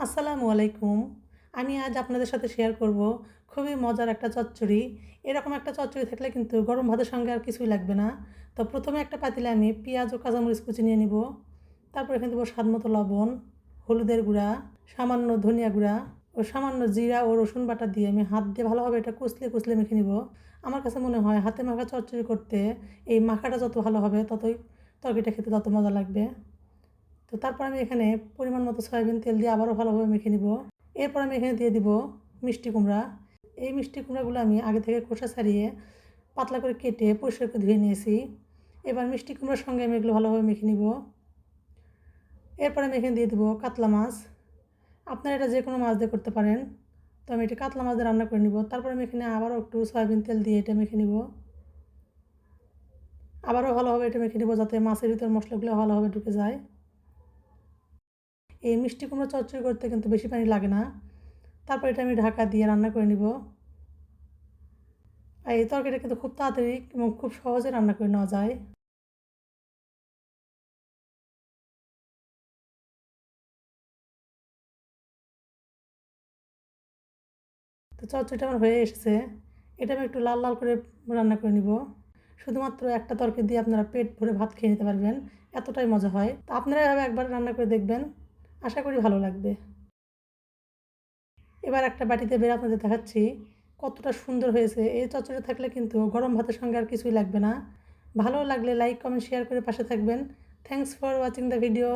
আসসালামু আলাইকুম। আমি আজ আপনাদের সাথে শেয়ার করব খুবই মজার একটা চচ্চড়ি। এরকম একটা চচ্চড়ি থাকলে কিন্তু গরম ভাতের সঙ্গে আর কিছুই লাগবে না। তো প্রথমে একটা পাতিলে আমি পেঁয়াজ ও কাঁচামরিচ কুচি নিয়ে নিব। তারপর এখানে দেবো স্বাদমতো লবণ, হলুদের গুঁড়া, সামান্য ধনিয়া গুঁড়া ও সামান্য জিরা ও রসুন বাটা দিয়ে আমি হাত দিয়ে ভালোভাবে এটা কুচলে কুচলে মেখে নিব। আমার কাছে মনে হয় হাতে মাখা চচ্চড়ি করতে এই মাখাটা যত ভালো হবে ততই তরকারিটা খেতে তত মজা লাগবে। তো তারপর আমি এখানে পরিমাণ মতো সয়াবিন তেল দিয়ে আবারও ভালোভাবে মেখে নিব। এরপর আমি এখানে দিয়ে দিব মিষ্টি কুমড়া। এই মিষ্টি কুমড়াগুলো আমি আগে থেকে খোসা ছাড়িয়ে পাতলা করে কেটে পরিষ্কার করে ধুয়ে নিয়েছি। এবার মিষ্টি কুমড়ার সঙ্গে আমি এগুলো ভালোভাবে মেখে নিব। এরপর আমি এখানে দিয়ে দেবো কাতলা মাছ। আপনারা এটা যে কোনো মাছ দিয়ে করতে পারেন। তো আমি এটা কাতলা মাছ দিয়ে রান্না করে নিব। তারপর আমি এখানে আবারও একটু সয়াবিন তেল দিয়ে এটা মেখে নিব। আবারও ভালোভাবে এটা মেখে নিব যাতে মাছের ভিতর মশলাগুলো ভালোভাবে ঢুকে যায়। এই মিষ্টি কুমড়ো চচ্চড়ি করতে কিন্তু বেশি পানি লাগে না। তারপর এটা আমি ঢাকা দিয়ে রান্না করে নিব। আর এই তরকারিটা কিন্তু খুব তাড়াতাড়ি এবং খুব সহজে রান্না করে নেওয়া যায়। তো চচ্চড়িটা আমার হয়ে এসেছে। এটা আমি একটু লাল লাল করে রান্না করে নিব। শুধুমাত্র একটা তরকারি দিয়ে আপনারা পেট ভরে ভাত খেয়ে নিতে পারবেন, এতটাই মজা হয়। তো আপনারা এভাবে একবার রান্না করে দেখবেন, আশা করি ভালো লাগবে। এবার একটা বাটিতে বের আপনাদের দেখাচ্ছি কতটা সুন্দর হয়েছে। এই চচ্চড়ি থাকলে কিন্তু গরম ভাতের সঙ্গে আর কিছুই লাগবে না। ভালো লাগলে লাইক কমেন্ট শেয়ার করে পাশে থাকবেন। Thanks for watching the video.